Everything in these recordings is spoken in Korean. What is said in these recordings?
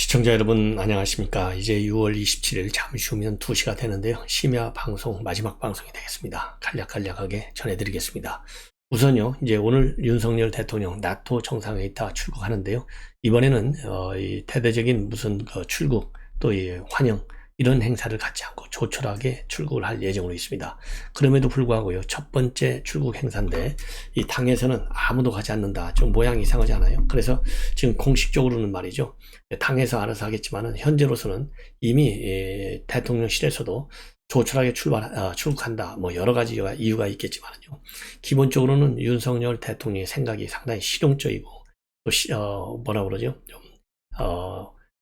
시청자 여러분 안녕하십니까. 이제 6월 27일 잠시 후면 2시가 되는데요. 심야 방송 마지막 방송이 되겠습니다. 간략하게 전해드리겠습니다. 우선요, 이제 오늘 윤석열 대통령 나토 정상회의 다 출국하는데요. 이번에는 이 대대적인 무슨 출국 또 이 환영 이런 행사를 갖지 않고 조촐하게 출국을 할 예정으로 있습니다. 그럼에도 불구하고요, 첫 번째 출국 행사인데 이 당에서는 아무도 가지 않는다. 좀 모양이 이상하지 않아요? 그래서 지금 공식적으로는 말이죠. 당에서 알아서 하겠지만은 현재로서는 이미 대통령실에서도 조촐하게 출국한다. 뭐 여러 가지 이유가 있겠지만요. 기본적으로는 윤석열 대통령의 생각이 상당히 실용적이고 또 뭐라 그러죠? 좀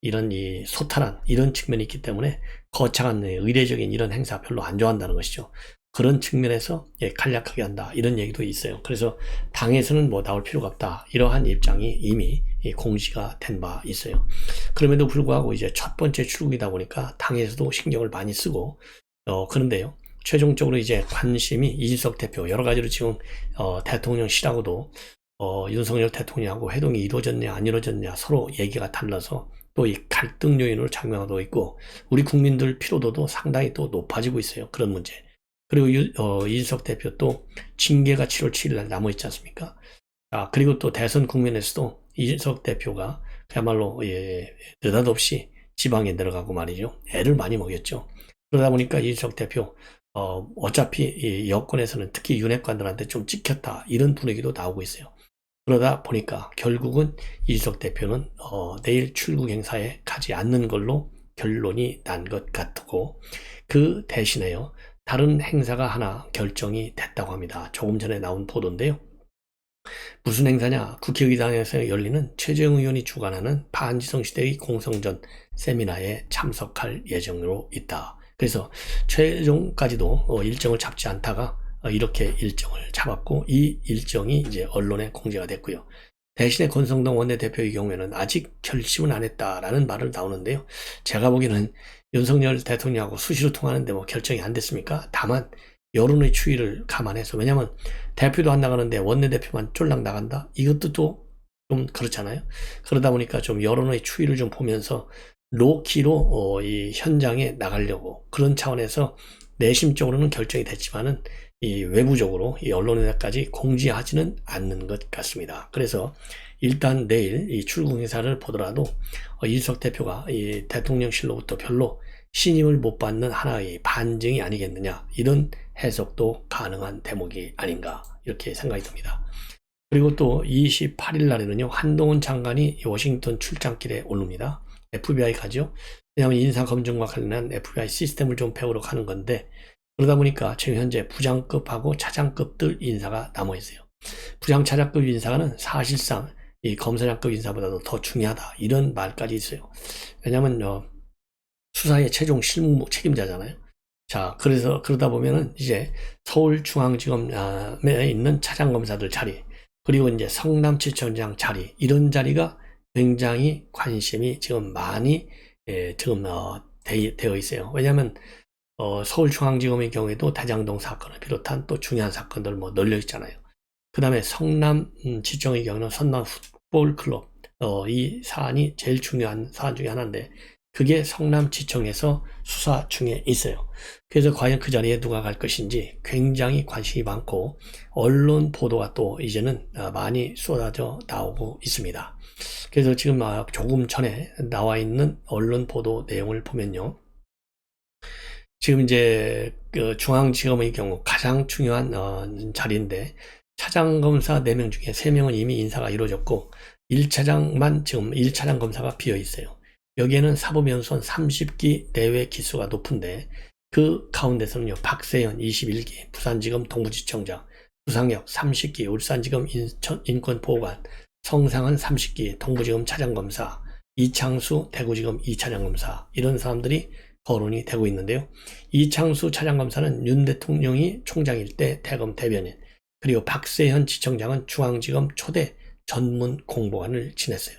이런 이 소탈한 이런 측면이 있기 때문에 거창한 의례적인 이런 행사 별로 안 좋아한다는 것이죠. 그런 측면에서 간략하게 한다 이런 얘기도 있어요. 그래서 당에서는 뭐 나올 필요가 없다 이러한 입장이 이미 공시가 된 바 있어요. 그럼에도 불구하고 이제 첫 번째 출국이다 보니까 당에서도 신경을 많이 쓰고 그런데요. 최종적으로 이제 관심이 이준석 대표 여러 가지로 지금 대통령실하고도 윤석열 대통령하고 회동이 이루어졌냐 안 이루어졌냐 서로 얘기가 달라서 또 이 갈등 요인으로 작용하고 있고 우리 국민들 피로도도 상당히 또 높아지고 있어요. 그런 문제. 그리고 이준석 대표 또 징계가 7월 7일 날 남아있지 않습니까? 그리고 또 대선 국면에서도 이준석 대표가 그야말로 느닷없이 지방에 내려가고 말이죠. 애를 많이 먹였죠. 그러다 보니까 이준석 대표 어차피 이 여권에서는 특히 윤핵관들한테 좀 찍혔다 이런 분위기도 나오고 있어요. 그러다 보니까 결국은 이준석 대표는 내일 출국 행사에 가지 않는 걸로 결론이 난 것 같고 그 대신에요. 다른 행사가 하나 결정이 됐다고 합니다. 조금 전에 나온 보도인데요. 무슨 행사냐? 국회의당에서 열리는 최재형 의원이 주관하는 반지성 시대의 공성전 세미나에 참석할 예정으로 있다. 그래서 최종까지도 일정을 잡지 않다가 이렇게 일정을 잡았고 이 일정이 이제 언론에 공개가 됐고요. 대신에 권성동 원내대표의 경우에는 아직 결심은 안 했다라는 말을 나오는데요. 제가 보기에는 윤석열 대통령하고 수시로 통하는데 뭐 결정이 안 됐습니까? 다만 여론의 추이를 감안해서 왜냐하면 대표도 안 나가는데 원내대표만 쫄랑 나간다? 이것도 또 좀 그렇잖아요. 그러다 보니까 좀 여론의 추이를 좀 보면서 로키로 이 현장에 나가려고 그런 차원에서 내심적으로는 결정이 됐지만은 이 외부적으로 이 언론에까지 공지하지는 않는 것 같습니다. 그래서 일단 내일 이 출국 행사를 보더라도 이준석 대표가 이 대통령실로부터 별로 신임을 못 받는 하나의 반증이 아니겠느냐 이런 해석도 가능한 대목이 아닌가 이렇게 생각이 듭니다. 그리고 또 28일 날에는요 한동훈 장관이 워싱턴 출장길에 오릅니다. FBI 가죠. 왜냐하면 인사검증과 관련한 FBI 시스템을 좀 배우러 가는 건데 그러다 보니까 지금 현재 부장급하고 차장급들 인사가 남아 있어요. 부장 차장급 인사는 사실상 이 검사장급 인사보다도 더 중요하다 이런 말까지 있어요. 왜냐하면 수사의 최종 실무 책임자잖아요. 자, 그래서 그러다 보면은 이제 서울중앙지검에 있는 차장검사들 자리 그리고 이제 성남지청장 자리 이런 자리가 굉장히 관심이 지금 많이 지금 되어 있어요. 왜냐하면 서울중앙지검의 경우에도 대장동 사건을 비롯한 또 중요한 사건들 뭐 널려 있잖아요. 그 다음에 성남지청의 경우는 성남 풋볼클럽 이 사안이 제일 중요한 사안 중에 하나인데 그게 성남지청에서 수사 중에 있어요. 그래서 과연 그 자리에 누가 갈 것인지 굉장히 관심이 많고 언론 보도가 또 이제는 많이 쏟아져 나오고 있습니다. 그래서 지금 조금 전에 나와 있는 언론 보도 내용을 보면요. 지금 이제 그 중앙지검의 경우 가장 중요한 자리인데 차장검사 4명 중에 3명은 이미 인사가 이루어졌고 1차장만 지금 1차장 검사가 비어 있어요. 여기에는 사법연수원 30기 내외 기수가 높은데 그 가운데서는요 박세현 21기 부산지검 동부지청장, 부상혁 30기 울산지검 인권보호관, 성상은 30기 동부지검 차장검사, 이창수 대구지검 2차장검사 이런 사람들이 거론이 되고 있는데요. 이창수 차장검사는 윤 대통령이 총장일 때 대검 대변인 그리고 박세현 지청장은 중앙지검 초대 전문 공보관을 지냈어요.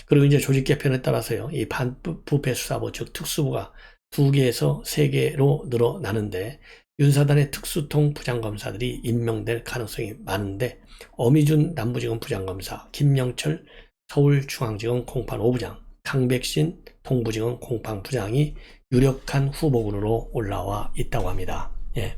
그리고 이제 조직 개편에 따라서요. 이 반부패 수사부 즉 특수부가 2개에서 3개로 늘어나는데 윤사단의 특수통 부장검사들이 임명될 가능성이 많은데 어미준 남부지검 부장검사, 김영철 서울중앙지검 공판 5부장, 강백신 동부지검 공판부장이 유력한 후보군으로 올라와 있다고 합니다. 예.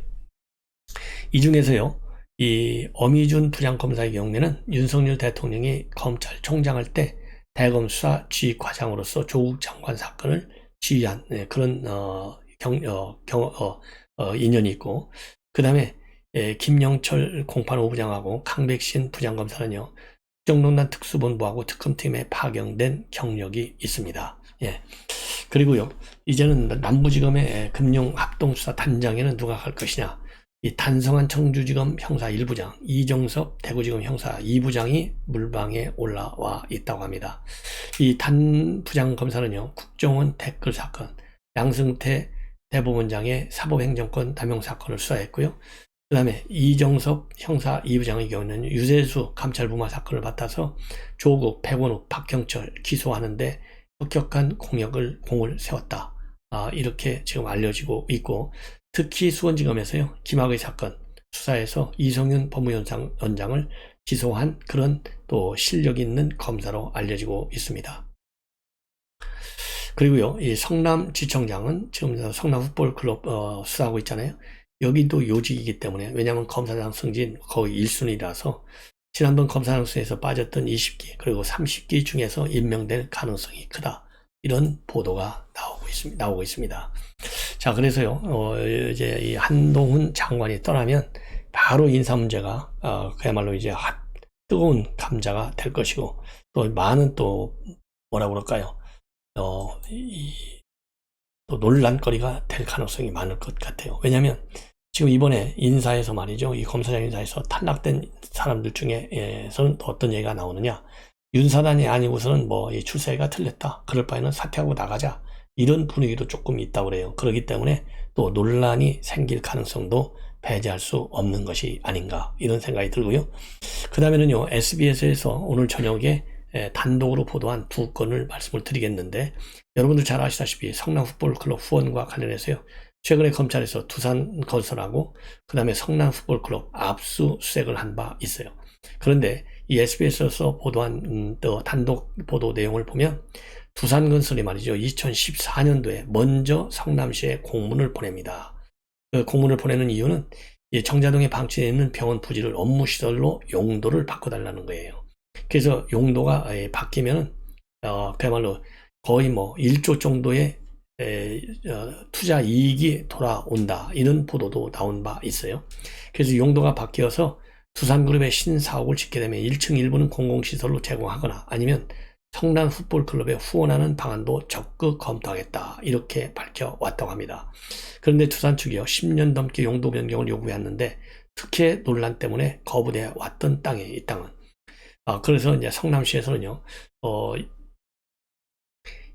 이 중에서요, 이 엄희준 부장검사의 경우에는 윤석열 대통령이 검찰총장할 때 대검 수사 지휘과장으로서 조국 장관 사건을 지휘한 그런 인연이 있고, 그 다음에 김영철 공판호 부장하고 강백신 부장검사는요, 국정농단 특수본부하고 특검팀에 파견된 경력이 있습니다. 예. 그리고요, 이제는 남부지검의 금융합동수사 단장에는 누가 갈 것이냐. 이 단성한 청주지검 형사 1부장, 이정섭 대구지검 형사 2부장이 물방에 올라와 있다고 합니다. 이 단 부장검사는요, 국정원 댓글 사건, 양승태 대법원장의 사법행정권 남용 사건을 수사했고요. 그 다음에 이정섭 형사 2부장의 경우는 유재수 감찰부마 사건을 맡아서 조국, 백원욱, 박형철 기소하는데 혁혁한 공을 세웠다. 이렇게 지금 알려지고 있고, 특히 수원지검에서요, 김학의 사건 수사에서 이성윤 법무연장을 기소한 그런 또 실력 있는 검사로 알려지고 있습니다. 그리고요, 이 성남지청장은 지금 성남 풋볼클럽 수사하고 있잖아요. 여기도 요직이기 때문에, 왜냐하면 검사장 승진 거의 1순위라서 지난번 검사장 승진에서 빠졌던 20기 그리고 30기 중에서 임명될 가능성이 크다. 이런 보도가 나오고 있습니다. 자, 그래서요, 이제 이 한동훈 장관이 떠나면 바로 인사 문제가, 그야말로 이제 뜨거운 감자가 될 것이고, 또 많은 또, 뭐라 그럴까요? 또 논란거리가 될 가능성이 많을 것 같아요. 왜냐면 지금 이번에 인사에서 말이죠. 이 검사장 인사에서 탈락된 사람들 중에서는 어떤 얘기가 나오느냐. 윤사단이 아니고서는 뭐 이 출세가 틀렸다. 그럴 바에는 사퇴하고 나가자. 이런 분위기도 조금 있다고 그래요. 그렇기 때문에 또 논란이 생길 가능성도 배제할 수 없는 것이 아닌가. 이런 생각이 들고요. 그 다음에는요, SBS에서 오늘 저녁에 단독으로 보도한 두 건을 말씀을 드리겠는데, 여러분들 잘 아시다시피 성남풋볼클럽 후원과 관련해서요, 최근에 검찰에서 두산건설하고 그 다음에 성남풋볼클럽 압수수색을 한 바 있어요. 그런데 이 SBS에서 보도한 단독 보도 내용을 보면 두산건설이 말이죠, 2014년도에 먼저 성남시에 공문을 보냅니다. 그 공문을 보내는 이유는 이 정자동에 방치되어 있는 병원 부지를 업무시설로 용도를 바꿔달라는 거예요. 그래서 용도가 바뀌면은 그야말로 거의 뭐 1조 정도의 투자 이익이 돌아온다, 이런 보도도 나온 바 있어요. 그래서 용도가 바뀌어서 두산그룹의 신사옥을 짓게 되면 1층 일부는 공공시설로 제공하거나 아니면 성남 풋볼클럽에 후원하는 방안도 적극 검토하겠다, 이렇게 밝혀왔다고 합니다. 그런데 두산 측이요, 10년 넘게 용도 변경을 요구했는데 특혜 논란 때문에 거부돼 왔던 땅에 이 땅은, 그래서 이제 성남시에서는요,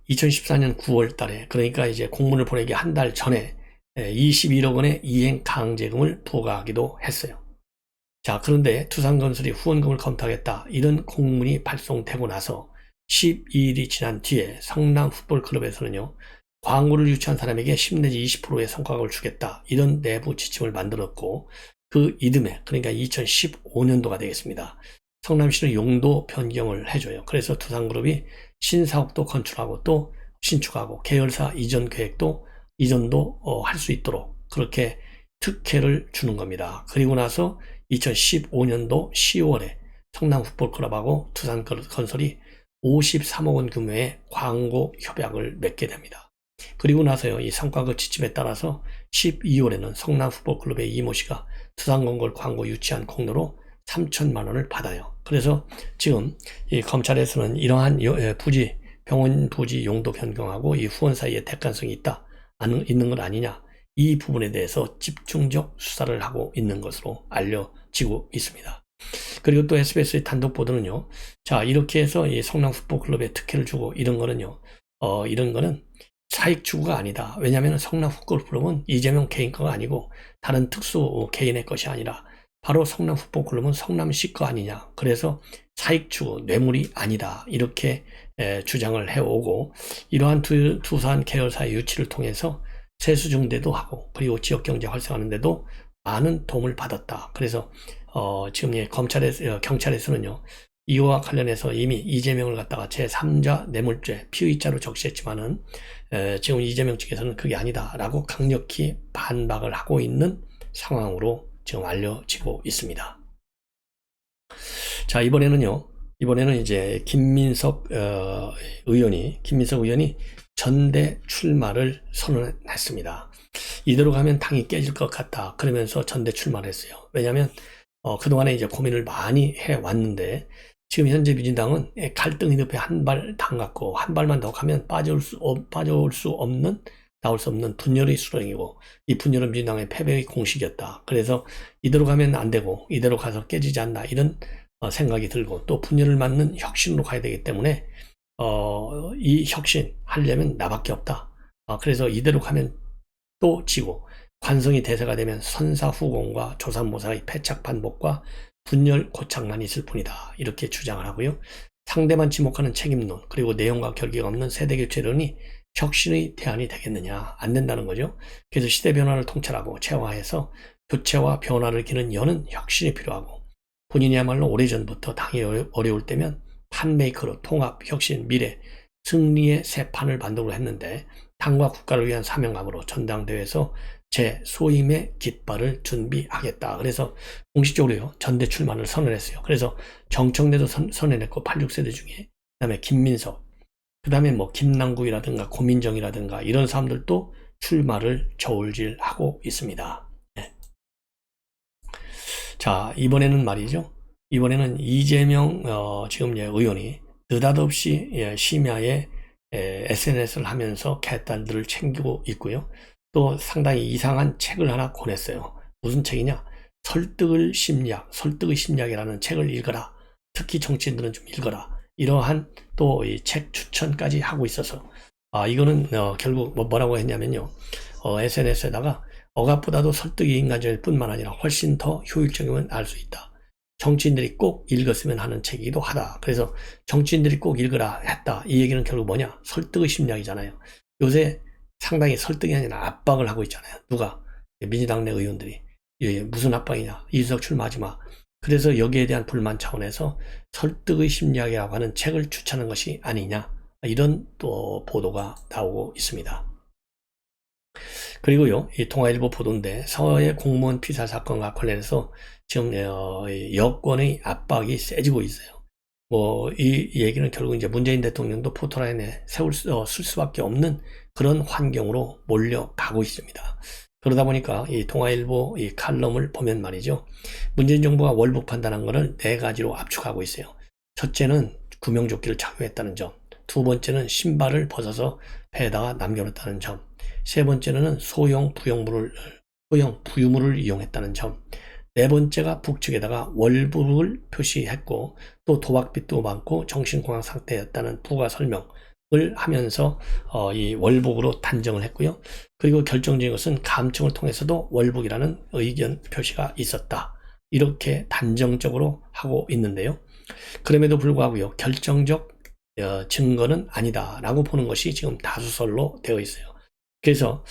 2014년 9월 달에, 그러니까 이제 공문을 보내기 한 달 전에 21억 원의 이행 강제금을 부과하기도 했어요. 자, 그런데 두산건설이 후원금을 검토하겠다, 이런 공문이 발송되고 나서 12일이 지난 뒤에 성남풋볼클럽에서는요, 광고를 유치한 사람에게 10 내지 20%의 성과급을 주겠다, 이런 내부 지침을 만들었고, 그 이듬해, 그러니까 2015년도가 되겠습니다. 성남시는 용도 변경을 해줘요. 그래서 두산그룹이 신사옥도 건축하고 또 신축하고 계열사 이전도 할 수 있도록 그렇게 특혜를 주는 겁니다. 그리고 나서 2015년도 10월에 성남풋볼클럽하고 두산건설이 53억 원 규모의 광고 협약을 맺게 됩니다. 그리고 나서요, 이 성과급 지침에 따라서 12월에는 성남풋볼클럽의 이모 씨가 두산건설 광고 유치한 공로로 3천만 원을 받아요. 그래서 지금 이 검찰에서는 이러한 병원 부지 용도 변경하고 이 후원 사이에 대가성이 있는 것 아니냐, 이 부분에 대해서 집중적 수사를 하고 있는 것으로 알려지고 있습니다. 그리고 또 SBS의 단독 보도는요, 자, 이렇게 해서 이 성남풋볼클럽에 특혜를 주고 이런 거는요, 이런 거는 사익 추구가 아니다. 왜냐하면 성남풋볼클럽은 이재명 개인 거가 아니고 다른 특수 개인의 것이 아니라 바로 성남풋볼클럽은 성남시 거 아니냐. 그래서 사익 추구, 뇌물이 아니다. 이렇게 주장을 해오고, 이러한 두산 계열사의 유치를 통해서 세수 증대도 하고, 그리고 지역경제 활성화하는 데도 많은 도움을 받았다. 그래서 지금 경찰에서는요, 이와 관련해서 이미 이재명을 갖다가 제3자 뇌물죄 피의자로 적시했지만은 지금 이재명 측에서는 그게 아니다라고 강력히 반박을 하고 있는 상황으로 지금 알려지고 있습니다. 자, 이번에는 이제 김민석 의원이 전대 출마를 선언했습니다. 이대로 가면 당이 깨질 것 같다. 그러면서 전대 출마를 했어요. 왜냐하면 그동안에 이제 고민을 많이 해왔는데 지금 현재 민주당은 갈등이 늪에 한 발 담갔고 한 발만 더 가면 빠져올 수 없는 나올 수 없는 분열의 수렁이고 이 분열은 민주당의 패배의 공식이었다. 그래서 이대로 가면 안 되고 이대로 가서 깨지지 않나 이런 생각이 들고 또 분열을 맞는 혁신으로 가야 되기 때문에 이 혁신 하려면 나밖에 없다. 그래서 이대로 가면 또 지고 관성이 대세가 되면 선사후공과 조삼모사의 패착 반복과 분열 고착만 있을 뿐이다. 이렇게 주장을 하고요. 상대만 지목하는 책임론 그리고 내용과 결기가 없는 세대교체론이 혁신의 대안이 되겠느냐? 안 된다는 거죠. 그래서 시대 변화를 통찰하고 체화해서 교체와 변화를 기는 여는 혁신이 필요하고 본인이야말로 오래전부터 당이 어려울 때면 판메이커로 통합, 혁신, 미래, 승리의 새 판을 만들고 했는데 당과 국가를 위한 사명감으로 전당대회에서 제 소임의 깃발을 준비하겠다. 그래서 공식적으로요 전대 출마를 선언했어요. 그래서 정청래도 선언했고 86세대 중에 그다음에 김민석, 그다음에 뭐 김남국이라든가 고민정이라든가 이런 사람들도 출마를 저울질하고 있습니다. 네. 자, 이번에는 말이죠. 이번에는 이재명 지금 의원이 느닷없이 심야에 SNS를 하면서 개딸들을 챙기고 있고요. 또 상당히 이상한 책을 하나 권했어요. 무슨 책이냐? 설득의 심리학이라는 책을 읽어라. 특히 정치인들은 좀 읽어라. 이러한 또 이 책 추천까지 하고 있어서 이거는 결국 뭐라고 했냐면요. SNS에다가 억압보다도 설득이 인간적일 뿐만 아니라 훨씬 더 효율적이면 알 수 있다. 정치인들이 꼭 읽었으면 하는 책이기도 하다. 그래서 정치인들이 꼭 읽으라 했다. 이 얘기는 결국 뭐냐? 설득의 심리학이잖아요. 요새 상당히 설득이 아니라 압박을 하고 있잖아요. 누가? 민주당 내 의원들이. 무슨 압박이냐? 이준석 출마하지 마. 그래서 여기에 대한 불만 차원에서 설득의 심리학이라고 하는 책을 추천한 것이 아니냐. 이런 또 보도가 나오고 있습니다. 그리고요, 이 통화일보 보도인데 서해 공무원 피살 사건과 관련해서 지금 여권의 압박이 세지고 있어요. 이 얘기는 결국 이제 문재인 대통령도 포토라인에 쓸 수밖에 없는 그런 환경으로 몰려가고 있습니다. 그러다 보니까 이 통화일보 이 칼럼을 보면 말이죠. 문재인 정부가 월북 판단한 것을 4가지로 압축하고 있어요. 첫째는 구명조끼를 착용했다는 점. 두 번째는 신발을 벗어서 배에다가 남겨놓았다는 점. 세 번째는 소형 부유물을 이용했다는 점. 네 번째가 북측에다가 월북을 표시했고 또 도박빚도 많고 정신공황 상태였다는 부가 설명을 하면서 이 월북으로 단정을 했고요. 그리고 결정적인 것은 감청을 통해서도 월북이라는 의견 표시가 있었다. 이렇게 단정적으로 하고 있는데요. 그럼에도 불구하고요. 결정적 증거는 아니다라고 보는 것이 지금 다수설로 되어 있어요. 그래서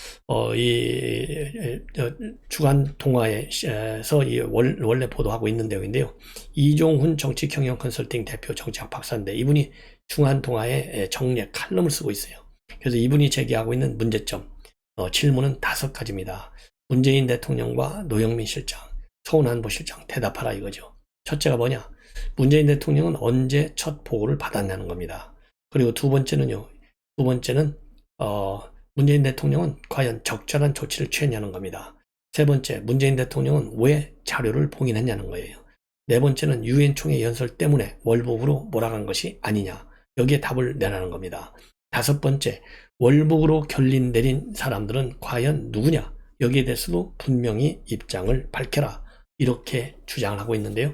주간 동아에서 원래 보도하고 있는 내용인데요. 이종훈 정치경영 컨설팅 대표 정치학 박사인데 이분이 주간 동아에 정례 칼럼을 쓰고 있어요. 그래서 이분이 제기하고 있는 문제점, 질문은 5가지입니다. 문재인 대통령과 노영민 실장, 서훈안보 실장 대답하라 이거죠. 첫째가 뭐냐? 문재인 대통령은 언제 첫 보고를 받았냐는 겁니다. 그리고 두 번째는 문재인 대통령은 과연 적절한 조치를 취했냐는 겁니다. 세 번째, 문재인 대통령은 왜 자료를 봉인했냐는 거예요. 네 번째는 유엔 총회 연설 때문에 월북으로 몰아간 것이 아니냐. 여기에 답을 내라는 겁니다. 다섯 번째, 월북으로 결린 내린 사람들은 과연 누구냐. 여기에 대해서도 분명히 입장을 밝혀라. 이렇게 주장을 하고 있는데요.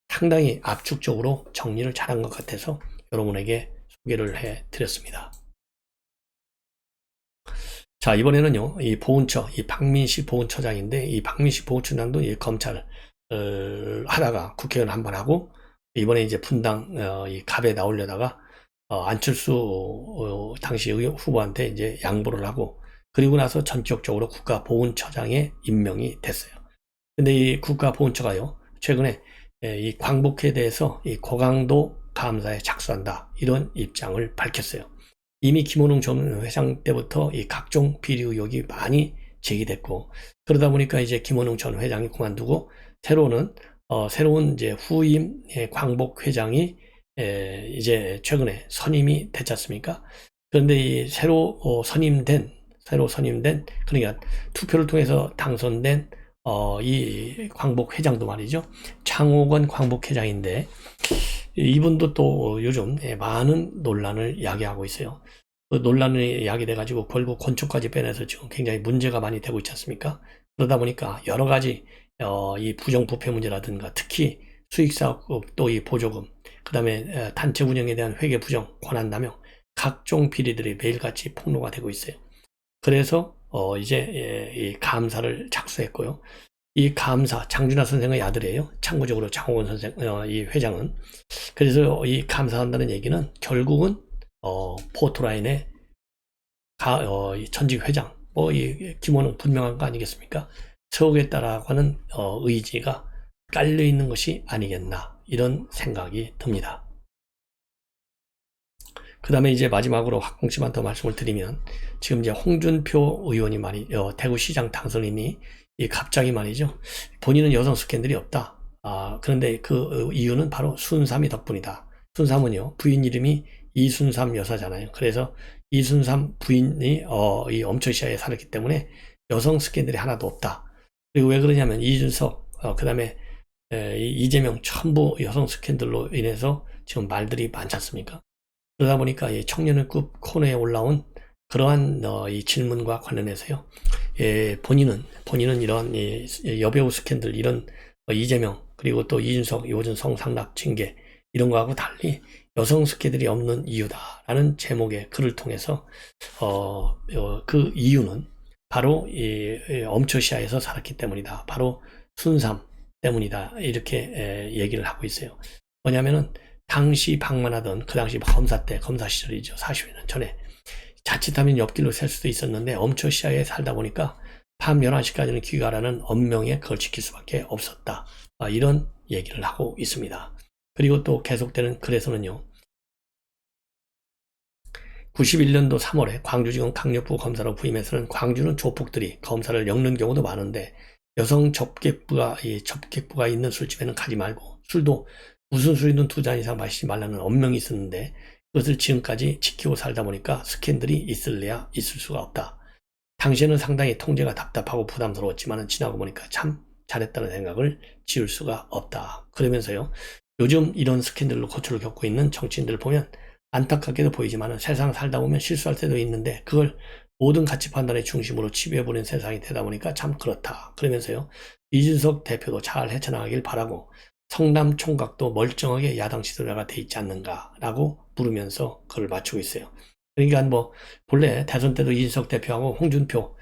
상당히 압축적으로 정리를 잘한 것 같아서 여러분에게 소개를 해드렸습니다. 자, 이번에는요, 이 박민식 보훈처장인데, 이 박민식 보훈처장도 이 검찰, 하다가 국회의원 한번 하고, 이번에 이제 분당, 이 갑에 나오려다가, 안철수, 당시 후보한테 이제 양보를 하고, 그리고 나서 전격적으로 국가보훈처장에 임명이 됐어요. 근데 이 국가보훈처가요, 최근에 이 광복회에 대해서 이 고강도 감사에 착수한다, 이런 입장을 밝혔어요. 이미 김원웅 전 회장 때부터 이 각종 비리 의혹이 많이 제기됐고, 그러다 보니까 이제 김원웅 전 회장이 그만두고 새로운 이제 후임 광복 회장이 이제 최근에 선임이 됐지 않습니까? 그런데 이 새로 선임된, 그러니까 투표를 통해서 당선된 이 광복 회장도 말이죠, 창옥원 광복 회장인데, 이분도 또 요즘 많은 논란을 야기하고 있어요. 그 논란이 야기돼 가지고 결국 건축까지 빼내서 지금 굉장히 문제가 많이 되고 있지 않습니까? 그러다 보니까 여러 가지 이 부정부패 문제라든가, 특히 수익사업 또 이 보조금, 그 다음에 단체 운영에 대한 회계 부정, 권한 남용, 각종 비리들이 매일같이 폭로가 되고 있어요. 그래서 이제 이 감사를 착수했고요. 이 감사, 장준하 선생의 아들이에요. 참고적으로 장호건 선생, 이 회장은. 그래서 이 감사한다는 얘기는 결국은 포토라인의 전직 회장, 이 김원웅 분명한 거 아니겠습니까? 세우겠다라고 하는 의지가 깔려 있는 것이 아니겠나, 이런 생각이 듭니다. 그 다음에 이제 마지막으로 확공치만 더 말씀을 드리면, 지금 이제 홍준표 의원이 대구시장 당선인이 갑자기 말이죠, 본인은 여성 스캔들이 없다. 그런데 그 이유는 바로 순삼이 덕분이다. 순삼은요, 부인 이름이 이순삼 여사잖아요. 그래서 이순삼 부인이 이 엄초시야에 살았기 때문에 여성 스캔들이 하나도 없다. 그리고 왜 그러냐면 이준석, 그 다음에 이재명 전부 여성 스캔들로 인해서 지금 말들이 많지 않습니까? 그러다 보니까 이 청년을급 코너에 올라온 그러한 이 질문과 관련해서요, 본인은 이런 여배우 스캔들, 이런 이재명, 그리고 또 이준석, 요즘 성상납 징계, 이런 거하고 달리 여성 스캔들이 없는 이유다라는 제목의 글을 통해서 그 이유는 바로 이 엄초시야에서 살았기 때문이다, 바로 순삼 때문이다, 이렇게 얘기를 하고 있어요. 뭐냐면은 당시 방문하던, 그 당시 검사 시절이죠. 40여 년 전에 자칫하면 옆길로 셀 수도 있었는데 엄초시야에 살다 보니까 밤 11시까지는 귀가라는 엄명에 그걸 지킬 수밖에 없었다, 이런 얘기를 하고 있습니다. 그리고 또 계속되는 글에서는요, 91년도 3월에 광주지검 강력부 검사로 부임해서는 광주는 조폭들이 검사를 엮는 경우도 많은데, 여성 접객부가 있는 술집에는 가지 말고, 술도 무슨 술이든 2잔 이상 마시지 말라는 엄명이 있었는데, 그것을 지금까지 지키고 살다 보니까 스캔들이 있을래야 있을 수가 없다. 당시에는 상당히 통제가 답답하고 부담스러웠지만 지나고 보니까 참 잘했다는 생각을 지울 수가 없다. 그러면서요, 요즘 이런 스캔들로 고초를 겪고 있는 정치인들 보면 안타깝게도 보이지만 세상 살다 보면 실수할 때도 있는데, 그걸 모든 가치 판단의 중심으로 치부해버린 세상이 되다 보니까 참 그렇다. 그러면서요, 이준석 대표도 잘 헤쳐나가길 바라고, 성남 총각도 멀쩡하게 야당 지도자가 돼 있지 않는가라고 물으면서 글을 맞추고 있어요. 그러니까 본래 대선 때도 이준석 대표하고 홍준표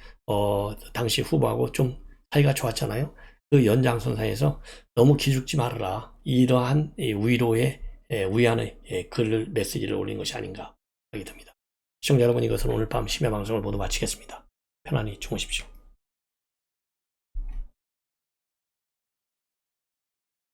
당시 후보하고 좀 사이가 좋았잖아요. 그 연장선상에서 너무 기죽지 말아라, 이러한 위로의 위안의 글을, 메시지를 올린 것이 아닌가 하게 됩니다. 시청자 여러분, 이것은 오늘 밤 심야 방송을 모두 마치겠습니다. 편안히 주무십시오.